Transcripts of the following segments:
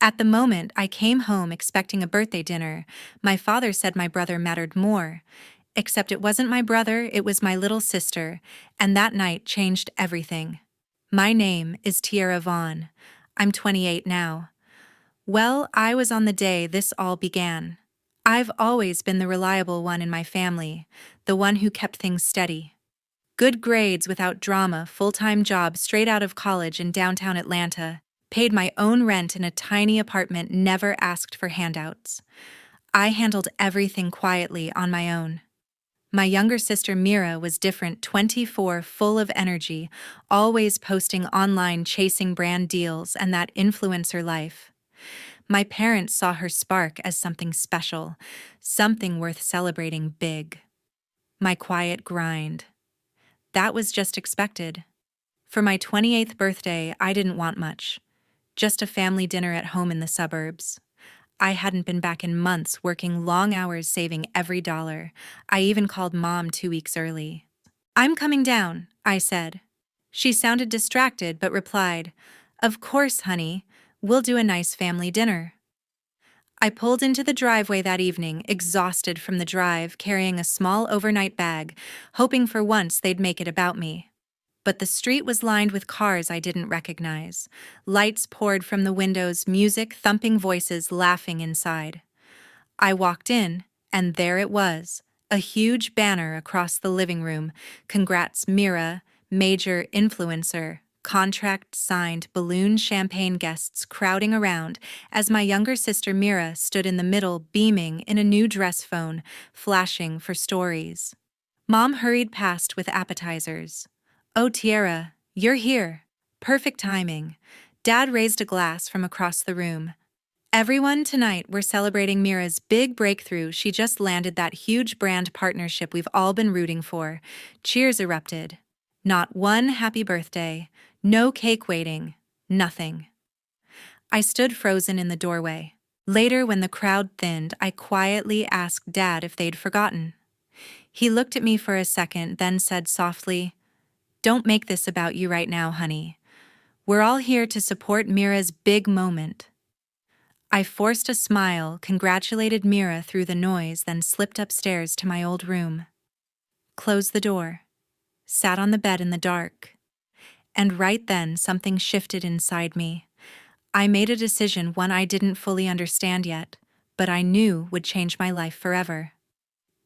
At the moment I came home expecting a birthday dinner, my father said my brother mattered more. Except it wasn't my brother, it was my little sister, and that night changed everything. My name is Tiera Vaughn. I'm 28 now. Well, I was on the day this all began. I've always been the reliable one in my family, the one who kept things steady. Good grades without drama, full-time job straight out of college in downtown Atlanta, paid my own rent in a tiny apartment, never asked for handouts. I handled everything quietly on my own. My younger sister Mira was different, 24, full of energy, always posting online, chasing brand deals and that influencer life. My parents saw her spark as something special, something worth celebrating big. My quiet grind. That was just expected. For my 28th birthday, I didn't want much. Just a family dinner at home in the suburbs. I hadn't been back in months, working long hours saving every dollar. I even called Mom 2 weeks early. "I'm coming down," I said. She sounded distracted but replied, "Of course, honey. We'll do a nice family dinner." I pulled into the driveway that evening, exhausted from the drive, carrying a small overnight bag, hoping for once they'd make it about me. But the street was lined with cars I didn't recognize. Lights poured from the windows, music, thumping voices laughing inside. I walked in, and there it was, a huge banner across the living room. "Congrats, Mira, major influencer." Contract signed, balloon champagne guests crowding around as my younger sister Mira stood in the middle, beaming in a new dress phone, flashing for stories. Mom hurried past with appetizers. "Oh, Tiera, you're here. Perfect timing." Dad raised a glass from across the room. "Everyone, tonight we're celebrating Mira's big breakthrough. She just landed that huge brand partnership we've all been rooting for." Cheers erupted. Not one happy birthday, no cake waiting, nothing. I stood frozen in the doorway. Later, when the crowd thinned, I quietly asked Dad if they'd forgotten. He looked at me for a second, then said softly, "Don't make this about you right now, honey. We're all here to support Mira's big moment." I forced a smile, congratulated Mira through the noise, then slipped upstairs to my old room. Closed the door. Sat on the bed in the dark. And right then, something shifted inside me. I made a decision, one I didn't fully understand yet, but I knew would change my life forever.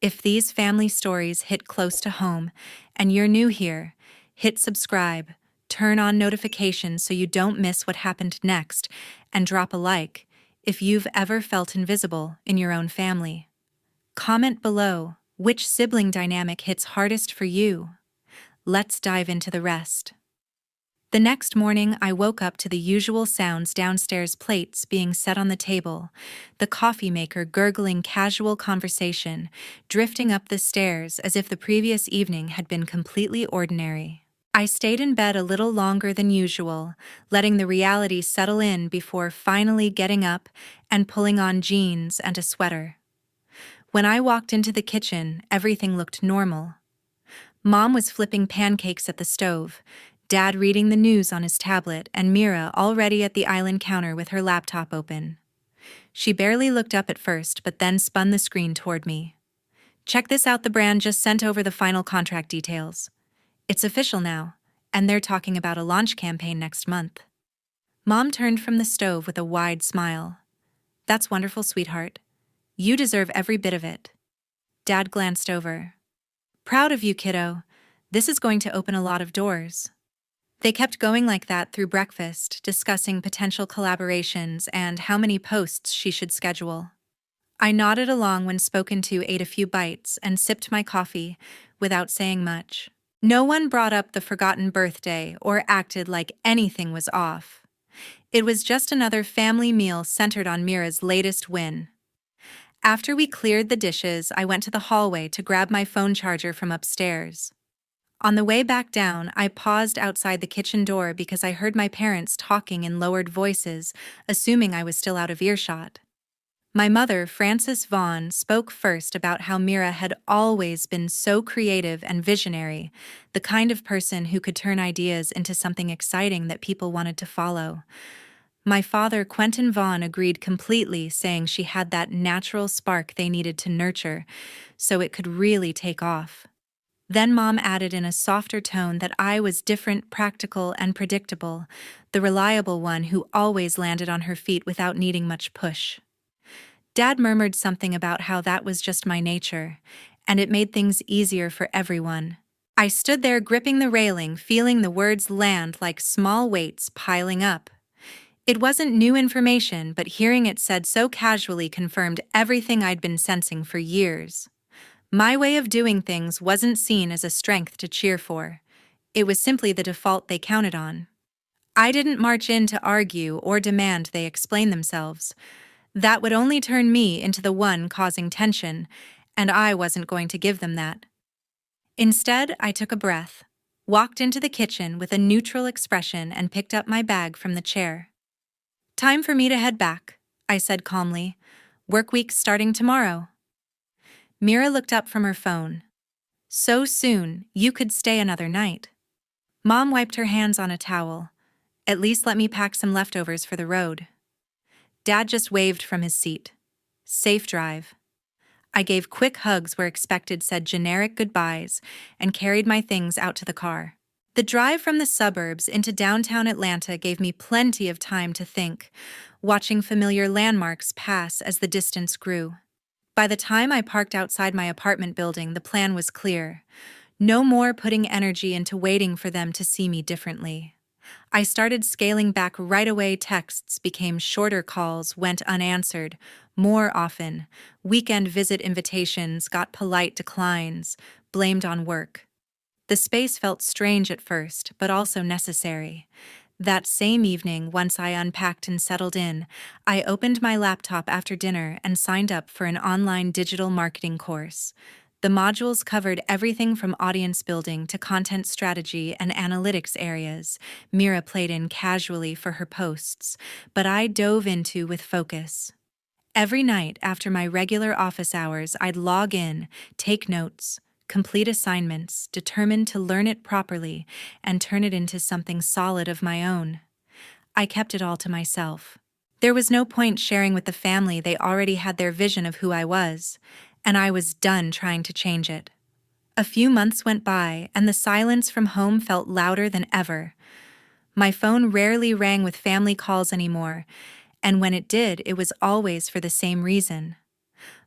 If these family stories hit close to home, and you're new here, hit subscribe, turn on notifications so you don't miss what happened next, and drop a like if you've ever felt invisible in your own family. Comment below which sibling dynamic hits hardest for you. Let's dive into the rest. The next morning, I woke up to the usual sounds downstairs, plates being set on the table, the coffee maker gurgling, casual conversation, drifting up the stairs as if the previous evening had been completely ordinary. I stayed in bed a little longer than usual, letting the reality settle in before finally getting up and pulling on jeans and a sweater. When I walked into the kitchen, everything looked normal. Mom was flipping pancakes at the stove, Dad reading the news on his tablet, and Mira already at the island counter with her laptop open. She barely looked up at first, but then spun the screen toward me. "Check this out, the brand just sent over the final contract details. It's official now, and they're talking about a launch campaign next month." Mom turned from the stove with a wide smile. "That's wonderful, sweetheart. You deserve every bit of it." Dad glanced over. "Proud of you, kiddo. This is going to open a lot of doors." They kept going like that through breakfast, discussing potential collaborations and how many posts she should schedule. I nodded along when spoken to, ate a few bites, and sipped my coffee without saying much. No one brought up the forgotten birthday or acted like anything was off. It was just another family meal centered on Mira's latest win. After we cleared the dishes, I went to the hallway to grab my phone charger from upstairs. On the way back down, I paused outside the kitchen door because I heard my parents talking in lowered voices, assuming I was still out of earshot. My mother, Frances Vaughn, spoke first about how Mira had always been so creative and visionary, the kind of person who could turn ideas into something exciting that people wanted to follow. My father, Quentin Vaughn, agreed completely, saying she had that natural spark they needed to nurture so it could really take off. Then Mom added in a softer tone that I was different, practical, and predictable, the reliable one who always landed on her feet without needing much push. Dad murmured something about how that was just my nature, and it made things easier for everyone. I stood there gripping the railing, feeling the words land like small weights piling up. It wasn't new information, but hearing it said so casually confirmed everything I'd been sensing for years. My way of doing things wasn't seen as a strength to cheer for. It was simply the default they counted on. I didn't march in to argue or demand they explain themselves. That would only turn me into the one causing tension, and I wasn't going to give them that. Instead, I took a breath, walked into the kitchen with a neutral expression, and picked up my bag from the chair. "Time for me to head back," I said calmly. "Work week's starting tomorrow." Mira looked up from her phone. "So soon, you could stay another night." Mom wiped her hands on a towel. "At least let me pack some leftovers for the road." Dad just waved from his seat. "Safe drive." I gave quick hugs where expected, said generic goodbyes, and carried my things out to the car. The drive from the suburbs into downtown Atlanta gave me plenty of time to think, watching familiar landmarks pass as the distance grew. By the time I parked outside my apartment building, the plan was clear. No more putting energy into waiting for them to see me differently. I started scaling back right away. Texts became shorter, calls went unanswered more often, weekend visit invitations got polite declines, blamed on work. The space felt strange at first, but also necessary. That same evening, once I unpacked and settled in, I opened my laptop after dinner and signed up for an online digital marketing course. The modules covered everything from audience building to content strategy and analytics areas Mira played in casually for her posts, but I dove into with focus. Every night after my regular office hours, I'd log in, take notes, complete assignments, determined to learn it properly and turn it into something solid of my own. I kept it all to myself. There was no point sharing with the family. They already had their vision of who I was, and I was done trying to change it. A few months went by, and the silence from home felt louder than ever. My phone rarely rang with family calls anymore, and when it did, it was always for the same reason.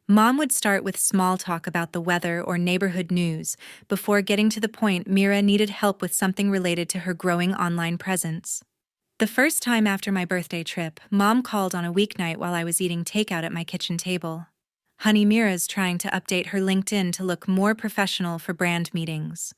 Mom would start with small talk about the weather or neighborhood news before getting to the point Mira needed help with something related to her growing online presence. The first time after my birthday trip, Mom called on a weeknight while I was eating takeout at my kitchen table. "Honey, Mira's trying to update her LinkedIn to look more professional for brand meetings.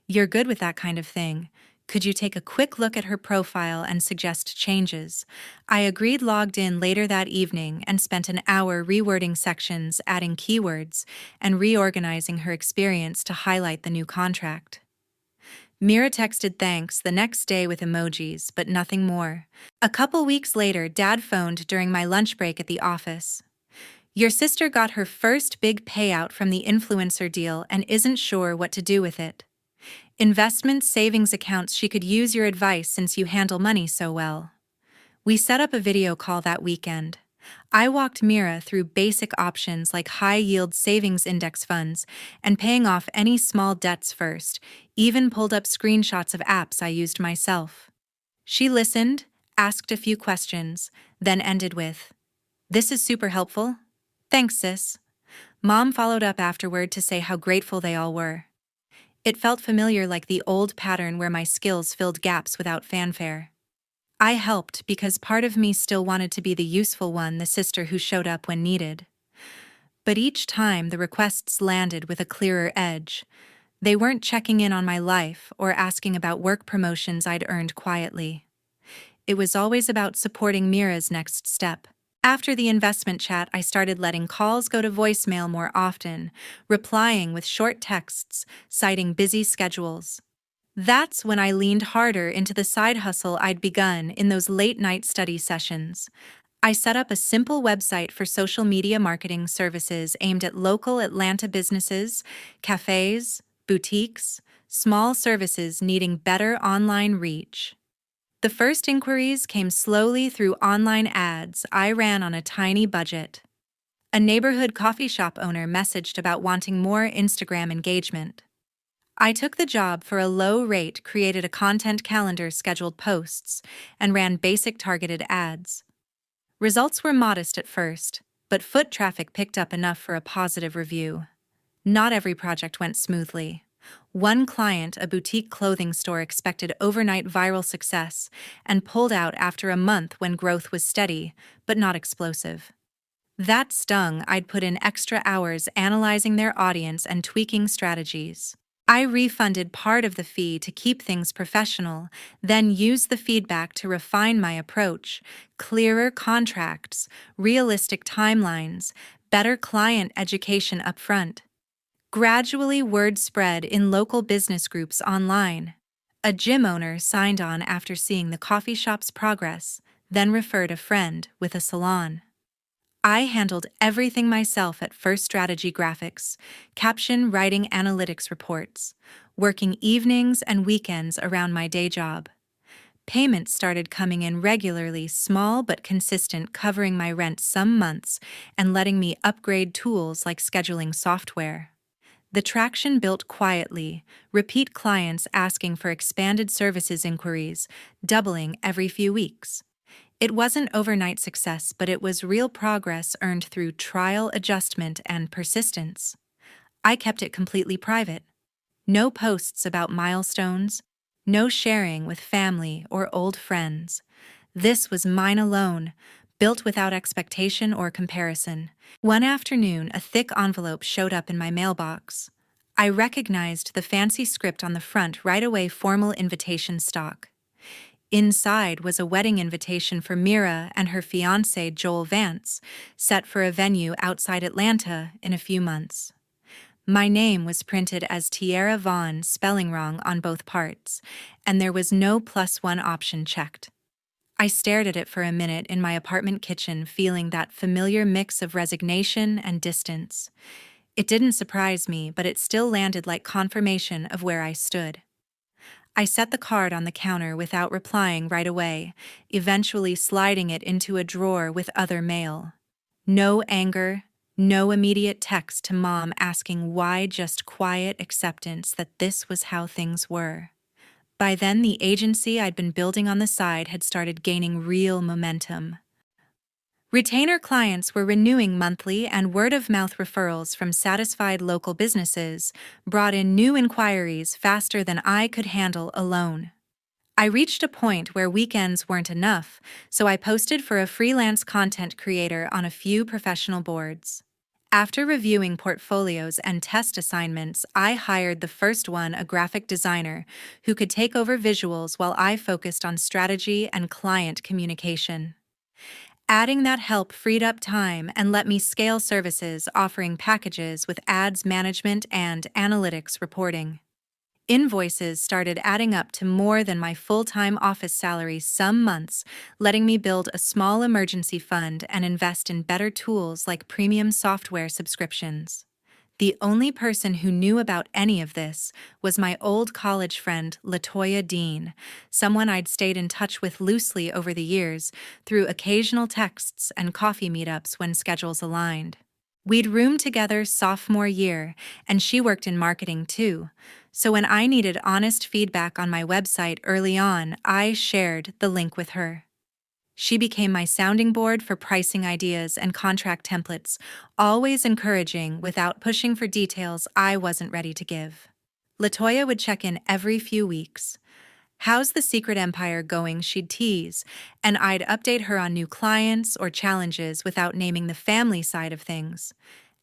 You're good with that kind of thing. Could you take a quick look at her profile and suggest changes?" I agreed, logged in later that evening, and spent an hour rewording sections, adding keywords, and reorganizing her experience to highlight the new contract. Mira texted thanks the next day with emojis, but nothing more. A couple weeks later, Dad phoned during my lunch break at the office. "Your sister got her first big payout from the influencer deal and isn't sure what to do with it. Investment savings accounts, she could use your advice since you handle money so well." We set up a video call that weekend. I walked Mira through basic options like high-yield savings index funds and paying off any small debts first, even pulled up screenshots of apps I used myself. She listened, asked a few questions, then ended with, "This is super helpful. Thanks, sis." Mom followed up afterward to say how grateful they all were. It felt familiar, like the old pattern where my skills filled gaps without fanfare. I helped because part of me still wanted to be the useful one, the sister who showed up when needed. But each time the requests landed with a clearer edge. They weren't checking in on my life or asking about work promotions I'd earned quietly. It was always about supporting Mira's next step. After the investment chat, I started letting calls go to voicemail more often, replying with short texts, citing busy schedules. That's when I leaned harder into the side hustle I'd begun in those late-night study sessions. I set up a simple website for social media marketing services aimed at local Atlanta businesses, cafes, boutiques, small services needing better online reach. The first inquiries came slowly through online ads I ran on a tiny budget. A neighborhood coffee shop owner messaged about wanting more Instagram engagement. I took the job for a low rate, created a content calendar, scheduled posts, and ran basic targeted ads. Results were modest at first, but foot traffic picked up enough for a positive review. Not every project went smoothly. One client, a boutique clothing store, expected overnight viral success and pulled out after a month when growth was steady, but not explosive. That stung. I'd put in extra hours analyzing their audience and tweaking strategies. I refunded part of the fee to keep things professional, then used the feedback to refine my approach: clearer contracts, realistic timelines, better client education upfront. Gradually, word spread in local business groups online. A gym owner signed on after seeing the coffee shop's progress, then referred a friend with a salon. I handled everything myself at first: strategy, graphics, caption writing, analytics reports, working evenings and weekends around my day job. Payments started coming in regularly, small but consistent, covering my rent some months and letting me upgrade tools like scheduling software. The traction built quietly, repeat clients asking for expanded services inquiries, doubling every few weeks. It wasn't overnight success, but it was real progress earned through trial, adjustment, and persistence. I kept it completely private. No posts about milestones, no sharing with family or old friends. This was mine alone, built without expectation or comparison. One afternoon, a thick envelope showed up in my mailbox. I recognized the fancy script on the front right away: formal invitation stock. Inside was a wedding invitation for Mira and her fiancé Joel Vance, set for a venue outside Atlanta in a few months. My name was printed as Tiera Vaughn, spelling wrong on both parts, and there was no +1 option checked. I stared at it for a minute in my apartment kitchen, feeling that familiar mix of resignation and distance. It didn't surprise me, but it still landed like confirmation of where I stood. I set the card on the counter without replying right away, eventually sliding it into a drawer with other mail. No anger, no immediate text to mom asking why, just quiet acceptance that this was how things were. By then, the agency I'd been building on the side had started gaining real momentum. Retainer clients were renewing monthly, and word-of-mouth referrals from satisfied local businesses brought in new inquiries faster than I could handle alone. I reached a point where weekends weren't enough, so I posted for a freelance content creator on a few professional boards. After reviewing portfolios and test assignments, I hired the first one, a graphic designer, who could take over visuals while I focused on strategy and client communication. Adding that help freed up time and let me scale services, offering packages with ads management and analytics reporting. Invoices started adding up to more than my full-time office salary some months, letting me build a small emergency fund and invest in better tools like premium software subscriptions. The only person who knew about any of this was my old college friend, LaToya Dean, someone I'd stayed in touch with loosely over the years through occasional texts and coffee meetups when schedules aligned. We'd roomed together sophomore year, and she worked in marketing too, so when I needed honest feedback on my website early on, I shared the link with her. She became my sounding board for pricing ideas and contract templates, always encouraging without pushing for details I wasn't ready to give. LaToya would check in every few weeks. "How's the secret empire going?" she'd tease, and I'd update her on new clients or challenges without naming the family side of things.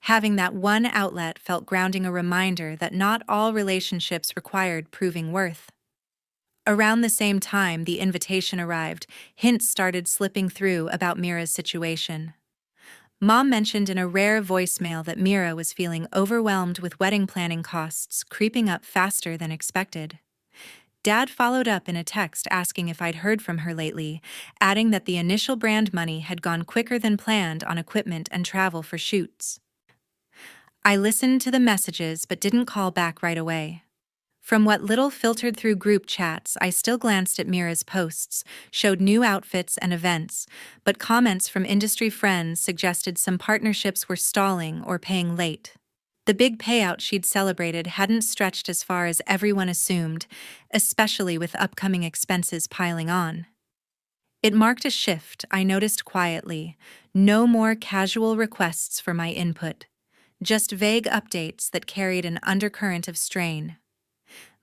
Having that one outlet felt grounding, a reminder that not all relationships required proving worth. Around the same time the invitation arrived, hints started slipping through about Mira's situation. Mom mentioned in a rare voicemail that Mira was feeling overwhelmed with wedding planning costs creeping up faster than expected. Dad followed up in a text asking if I'd heard from her lately, adding that the initial brand money had gone quicker than planned on equipment and travel for shoots. I listened to the messages but didn't call back right away. From what little filtered through group chats, I still glanced at Mira's posts, showed new outfits and events, but comments from industry friends suggested some partnerships were stalling or paying late. The big payout she'd celebrated hadn't stretched as far as everyone assumed, especially with upcoming expenses piling on. It marked a shift, I noticed quietly. No more casual requests for my input, just vague updates that carried an undercurrent of strain.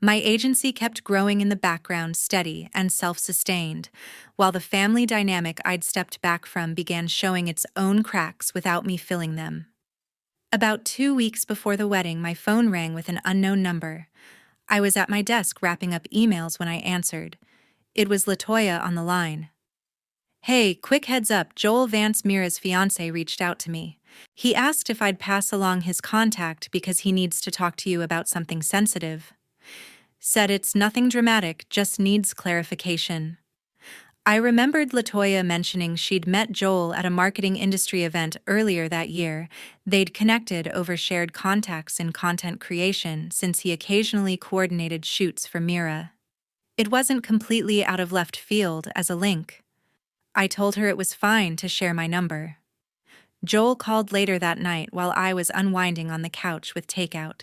My agency kept growing in the background, steady and self-sustained, while the family dynamic I'd stepped back from began showing its own cracks without me filling them. About 2 weeks before the wedding, my phone rang with an unknown number. I was at my desk wrapping up emails when I answered. It was Latoya on the line. "Hey, quick heads up, Joel Vance, Mira's fiancé, reached out to me. He asked if I'd pass along his contact because he needs to talk to you about something sensitive. Said it's nothing dramatic, just needs clarification." I remembered Latoya mentioning she'd met Joel at a marketing industry event earlier that year. They'd connected over shared contacts in content creation since he occasionally coordinated shoots for Mira. It wasn't completely out of left field as a link. I told her it was fine to share my number. Joel called later that night while I was unwinding on the couch with takeout.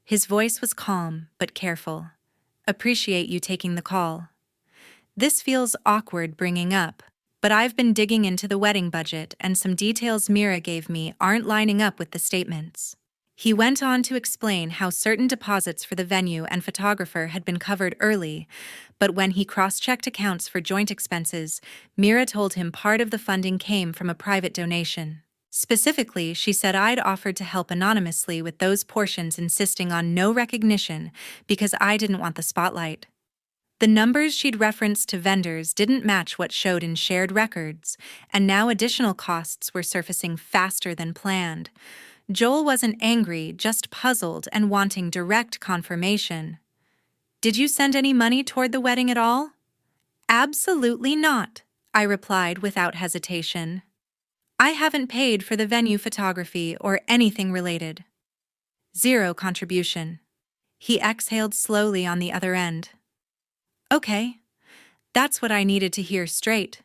His voice was calm but careful. "Appreciate you taking the call. This feels awkward bringing up, but I've been digging into the wedding budget and some details Mira gave me aren't lining up with the statements." He went on to explain how certain deposits for the venue and photographer had been covered early, but when he cross-checked accounts for joint expenses, Mira told him part of the funding came from a private donation. Specifically, she said I'd offered to help anonymously with those portions, insisting on no recognition because I didn't want the spotlight. The numbers she'd referenced to vendors didn't match what showed in shared records, and now additional costs were surfacing faster than planned. Joel wasn't angry, just puzzled and wanting direct confirmation. "Did you send any money toward the wedding at all?" "Absolutely not," I replied without hesitation. "I haven't paid for the venue photography or anything related." "Zero contribution." He exhaled slowly on the other end. "Okay. That's what I needed to hear straight.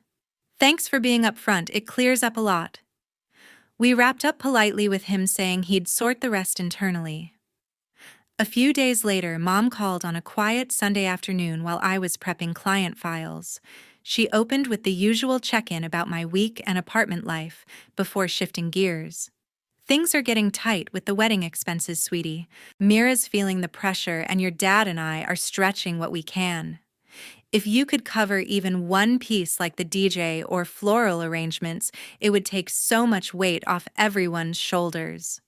Thanks for being upfront, it clears up a lot." We wrapped up politely with him saying he'd sort the rest internally. A few days later, Mom called on a quiet Sunday afternoon while I was prepping client files. She opened with the usual check-in about my week and apartment life before shifting gears. "Things are getting tight with the wedding expenses, sweetie. Mira's feeling the pressure and your dad and I are stretching what we can. If you could cover even one piece like the DJ or floral arrangements, it would take so much weight off everyone's shoulders."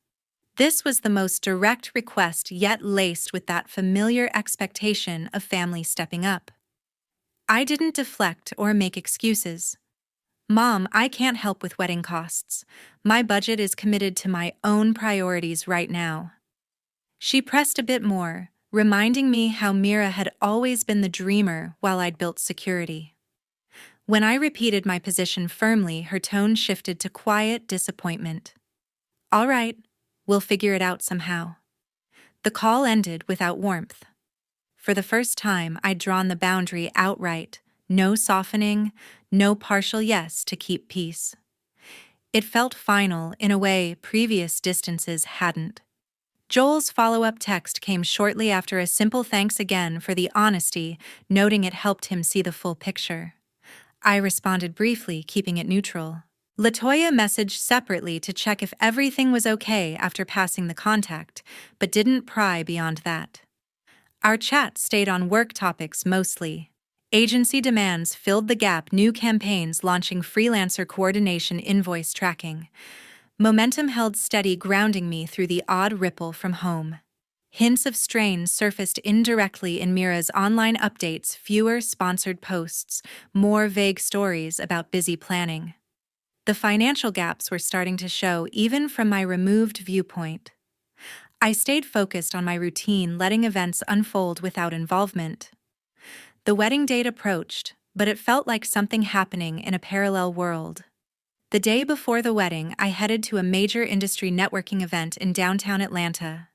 This was the most direct request, yet laced with that familiar expectation of family stepping up. I didn't deflect or make excuses. "Mom, I can't help with wedding costs. My budget is committed to my own priorities right now." She pressed a bit more, reminding me how Mira had always been the dreamer while I'd built security. When I repeated my position firmly, her tone shifted to quiet disappointment. "All right, we'll figure it out somehow." The call ended without warmth. For the first time, I'd drawn the boundary outright, no softening, no partial yes to keep peace. It felt final in a way previous distances hadn't. Joel's follow-up text came shortly after a simple thanks again for the honesty, noting it helped him see the full picture. I responded briefly, keeping it neutral. Latoya messaged separately to check if everything was okay after passing the contact, but didn't pry beyond that. Our chat stayed on work topics mostly. Agency demands filled the gap, new campaigns launching, freelancer coordination, invoice tracking. Momentum held steady, grounding me through the odd ripple from home. Hints of strain surfaced indirectly in Mira's online updates, fewer sponsored posts, more vague stories about busy planning. The financial gaps were starting to show even from my removed viewpoint. I stayed focused on my routine, letting events unfold without involvement. The wedding date approached, but it felt like something happening in a parallel world. The day before the wedding, I headed to a major industry networking event in downtown Atlanta.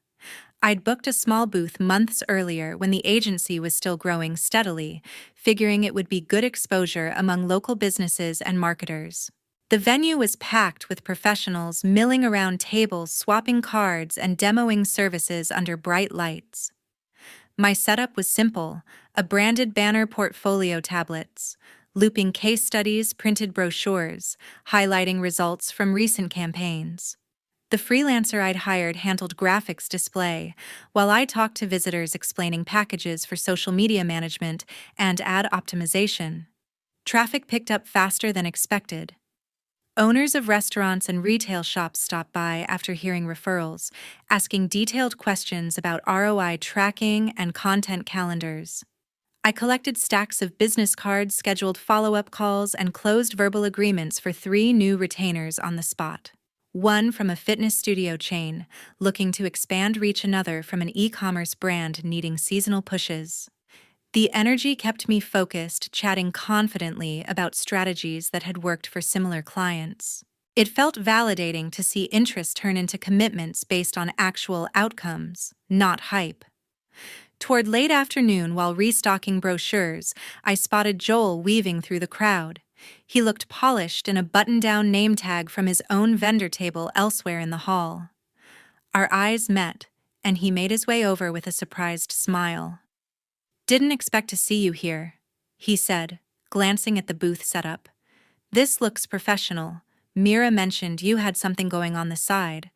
I'd booked a small booth months earlier when the agency was still growing steadily, figuring it would be good exposure among local businesses and marketers. The venue was packed with professionals milling around tables, swapping cards, and demoing services under bright lights. My setup was simple: a branded banner, portfolio tablets, looping case studies, printed brochures, highlighting results from recent campaigns. The freelancer I'd hired handled graphics display, while I talked to visitors explaining packages for social media management and ad optimization. Traffic picked up faster than expected. Owners of restaurants and retail shops stopped by after hearing referrals, asking detailed questions about ROI tracking and content calendars. I collected stacks of business cards, scheduled follow-up calls, and closed verbal agreements for 3 new retainers on the spot. One from a fitness studio chain, looking to expand reach; another from an e-commerce brand needing seasonal pushes. The energy kept me focused, chatting confidently about strategies that had worked for similar clients. It felt validating to see interest turn into commitments based on actual outcomes, not hype. Toward late afternoon, while restocking brochures, I spotted Joel weaving through the crowd. He looked polished in a button-down name tag from his own vendor table elsewhere in the hall. Our eyes met, and he made his way over with a surprised smile. "Didn't expect to see you here," he said, glancing at the booth setup. "This looks professional. Mira mentioned you had something going on the side,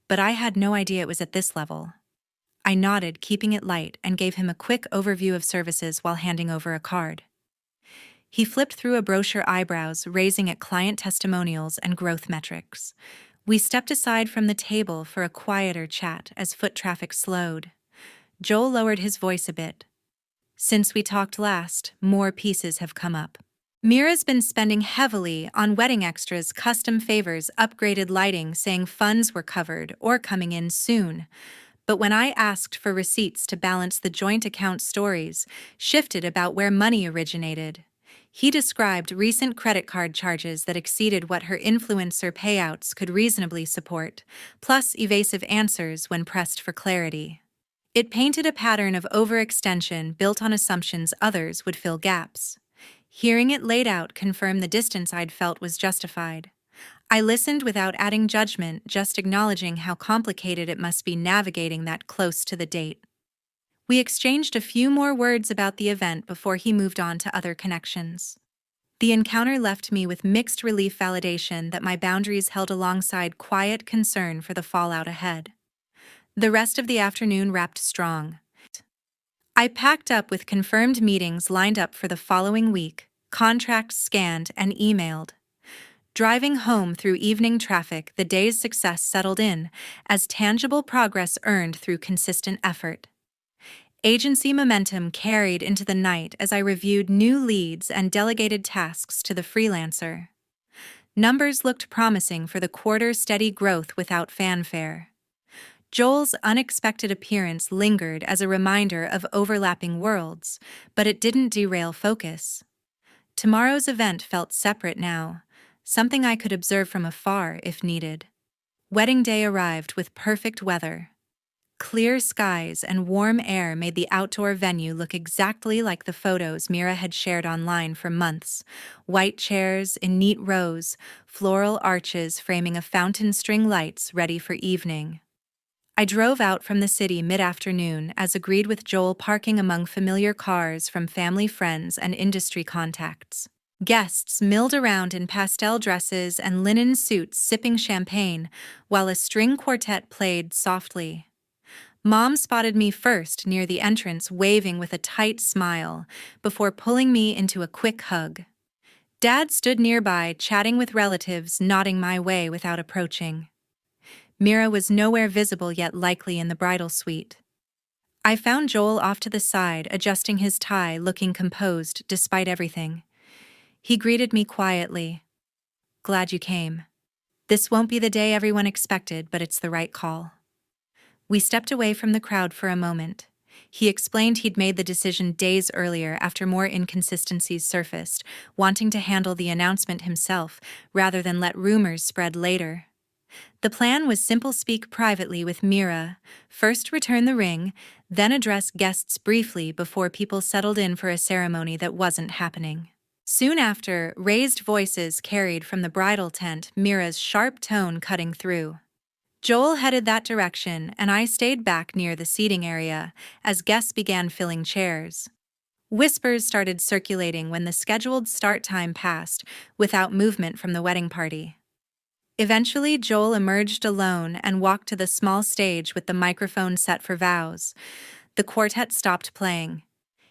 but I had no idea it was at this level." I nodded, keeping it light, and gave him a quick overview of services while handing over a card. He flipped through a brochure, eyebrows raising at client testimonials and growth metrics. We stepped aside from the table for a quieter chat as foot traffic slowed. Joel lowered his voice a bit. "Since we talked last, more pieces have come up. Mira's been spending heavily on wedding extras, custom favors, upgraded lighting, saying funds were covered or coming in soon. But when I asked for receipts to balance the joint account, stories shifted about where money originated. He described recent credit card charges that exceeded what her influencer payouts could reasonably support, plus evasive answers when pressed for clarity. It painted a pattern of overextension built on assumptions others would fill gaps. Hearing it laid out confirmed the distance I'd felt was justified. I listened without adding judgment, just acknowledging how complicated it must be navigating that close to the date. We exchanged a few more words about the event before he moved on to other connections. The encounter left me with mixed relief, validation that my boundaries held alongside quiet concern for the fallout ahead. The rest of the afternoon wrapped strong. I packed up with confirmed meetings lined up for the following week, contracts scanned and emailed. Driving home through evening traffic, the day's success settled in as tangible progress earned through consistent effort. Agency momentum carried into the night as I reviewed new leads and delegated tasks to the freelancer. Numbers looked promising for the quarter, steady growth without fanfare. Joel's unexpected appearance lingered as a reminder of overlapping worlds, but it didn't derail focus. Tomorrow's event felt separate now, something I could observe from afar if needed. Wedding day arrived with perfect weather. Clear skies and warm air made the outdoor venue look exactly like the photos Mira had shared online for months. White chairs in neat rows, floral arches framing a fountain, string lights ready for evening. I drove out from the city mid-afternoon, as agreed with Joel, parking among familiar cars from family, friends, and industry contacts. Guests milled around in pastel dresses and linen suits, sipping champagne, while a string quartet played softly. Mom spotted me first near the entrance, waving with a tight smile, before pulling me into a quick hug. Dad stood nearby, chatting with relatives, nodding my way without approaching. Mira was nowhere visible, yet likely in the bridal suite. I found Joel off to the side, adjusting his tie, looking composed despite everything. He greeted me quietly. "Glad you came. This won't be the day everyone expected, but it's the right call." We stepped away from the crowd for a moment. He explained he'd made the decision days earlier after more inconsistencies surfaced, wanting to handle the announcement himself rather than let rumors spread later. The plan was simple: speak privately with Mira, first return the ring, then address guests briefly before people settled in for a ceremony that wasn't happening. Soon after, raised voices carried from the bridal tent, Mira's sharp tone cutting through. Joel headed that direction, and I stayed back near the seating area as guests began filling chairs. Whispers started circulating when the scheduled start time passed, without movement from the wedding party. Eventually, Joel emerged alone and walked to the small stage with the microphone set for vows. The quartet stopped playing.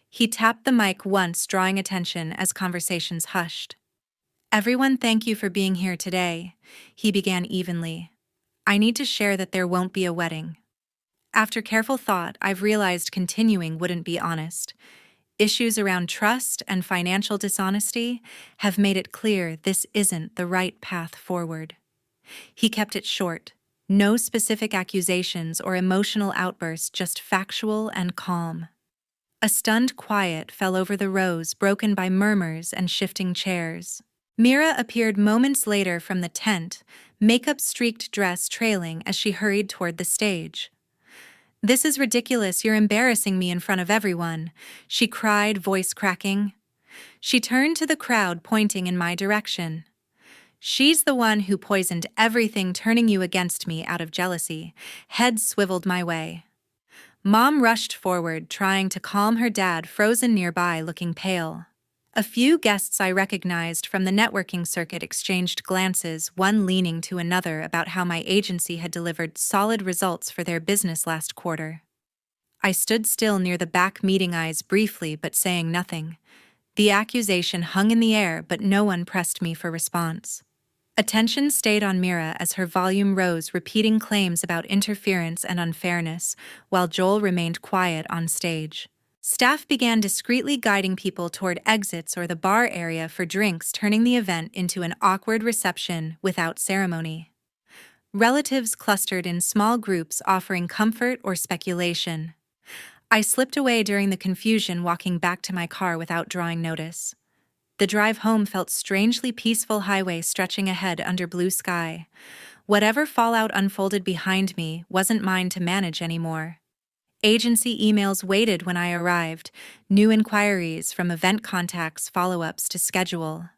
He tapped the mic once, drawing attention as conversations hushed. "Everyone, thank you for being here today," he began evenly. "I need to share that there won't be a wedding. After careful thought, I've realized continuing wouldn't be honest. Issues around trust and financial dishonesty have made it clear this isn't the right path forward." He kept it short. No specific accusations or emotional outbursts, just factual and calm. A stunned quiet fell over the rows, broken by murmurs and shifting chairs. Mira appeared moments later from the tent, makeup-streaked dress trailing as she hurried toward the stage. "This is ridiculous, you're embarrassing me in front of everyone," she cried, voice cracking. She turned to the crowd, pointing in my direction. "She's the one who poisoned everything, turning you against me out of jealousy." Head swiveled my way. Mom rushed forward, trying to calm her dad, frozen nearby, looking pale. A few guests I recognized from the networking circuit exchanged glances, one leaning to another about how my agency had delivered solid results for their business last quarter. I stood still near the back, meeting eyes briefly but saying nothing. The accusation hung in the air, but no one pressed me for response. Attention stayed on Mira as her volume rose, repeating claims about interference and unfairness, while Joel remained quiet on stage. Staff began discreetly guiding people toward exits or the bar area for drinks, turning the event into an awkward reception without ceremony. Relatives clustered in small groups, offering comfort or speculation. I slipped away during the confusion, walking back to my car without drawing notice. The drive home felt strangely peaceful, highway stretching ahead under blue sky. Whatever fallout unfolded behind me wasn't mine to manage anymore. Agency emails waited when I arrived, new inquiries from event contacts, follow-ups to schedule.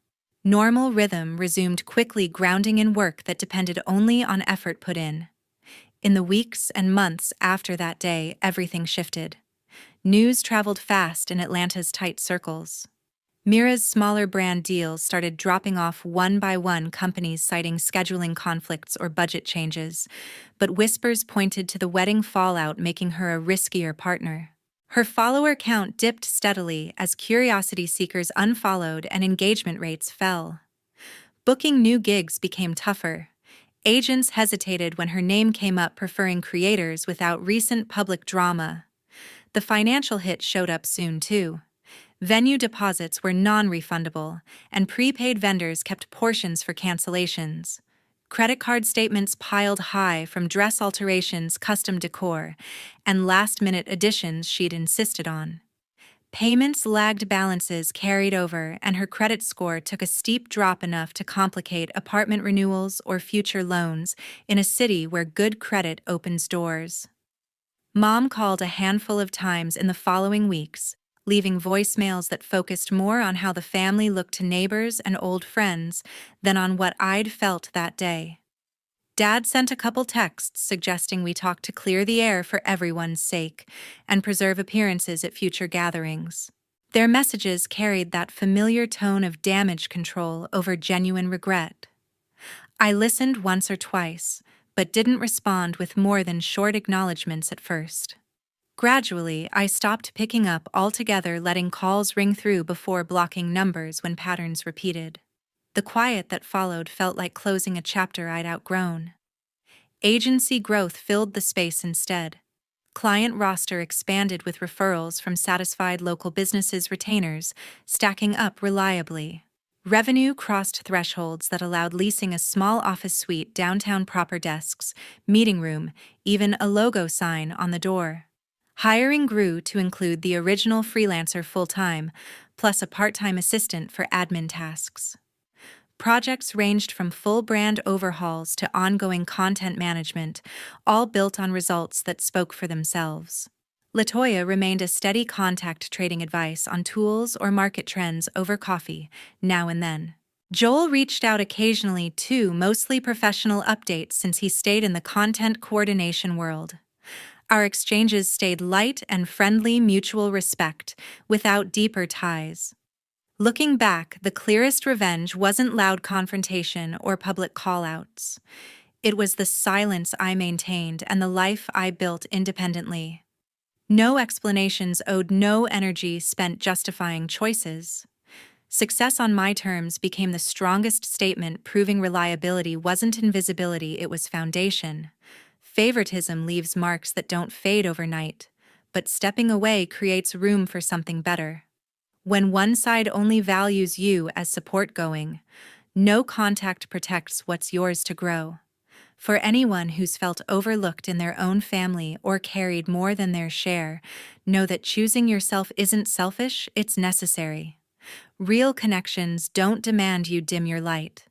Normal rhythm resumed quickly, grounding in work that depended only on effort put in. In the weeks and months after that day, everything shifted. News traveled fast in Atlanta's tight circles. Mira's smaller brand deals started dropping off one by one, companies citing scheduling conflicts or budget changes, but whispers pointed to the wedding fallout making her a riskier partner. Her follower count dipped steadily as curiosity seekers unfollowed and engagement rates fell. Booking new gigs became tougher. Agents hesitated when her name came up, preferring creators without recent public drama. The financial hit showed up soon, too. Venue deposits were non-refundable, and prepaid vendors kept portions for cancellations. Credit card statements piled high from dress alterations, custom decor, and last-minute additions she'd insisted on. Payments lagged, balances carried over, and her credit score took a steep drop, enough to complicate apartment renewals or future loans in a city where good credit opens doors. Mom called a handful of times in the following weeks, leaving voicemails that focused more on how the family looked to neighbors and old friends than on what I'd felt that day. Dad sent a couple texts suggesting we talk to clear the air for everyone's sake and preserve appearances at future gatherings. Their messages carried that familiar tone of damage control over genuine regret. I listened once or twice, but didn't respond with more than short acknowledgments at first. Gradually, I stopped picking up altogether, letting calls ring through before blocking numbers when patterns repeated. The quiet that followed felt like closing a chapter I'd outgrown. Agency growth filled the space instead. Client roster expanded with referrals from satisfied local businesses, retainers stacking up reliably. Revenue crossed thresholds that allowed leasing a small office suite downtown, proper desks, meeting room, even a logo sign on the door. Hiring grew to include the original freelancer full-time, plus a part-time assistant for admin tasks. Projects ranged from full brand overhauls to ongoing content management, all built on results that spoke for themselves. Latoya remained a steady contact, trading advice on tools or market trends over coffee, now and then. Joel reached out occasionally too, mostly professional updates since he stayed in the content coordination world. Our exchanges stayed light and friendly, mutual respect, without deeper ties. Looking back, the clearest revenge wasn't loud confrontation or public call-outs. It was the silence I maintained and the life I built independently. No explanations owed, no energy spent justifying choices. Success on my terms became the strongest statement, proving reliability wasn't invisibility, it was foundation. Favoritism leaves marks that don't fade overnight, but stepping away creates room for something better. When one side only values you as support going, no contact protects what's yours to grow. For anyone who's felt overlooked in their own family or carried more than their share, know that choosing yourself isn't selfish, it's necessary. Real connections don't demand you dim your light.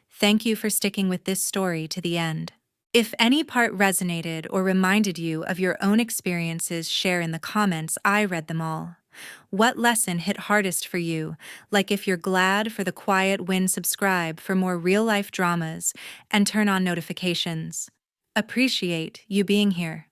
Thank you for sticking with this story to the end. If any part resonated or reminded you of your own experiences, share in the comments. I read them all. What lesson hit hardest for you? Like if you're glad for the quiet win, subscribe for more real-life dramas, and turn on notifications. Appreciate you being here.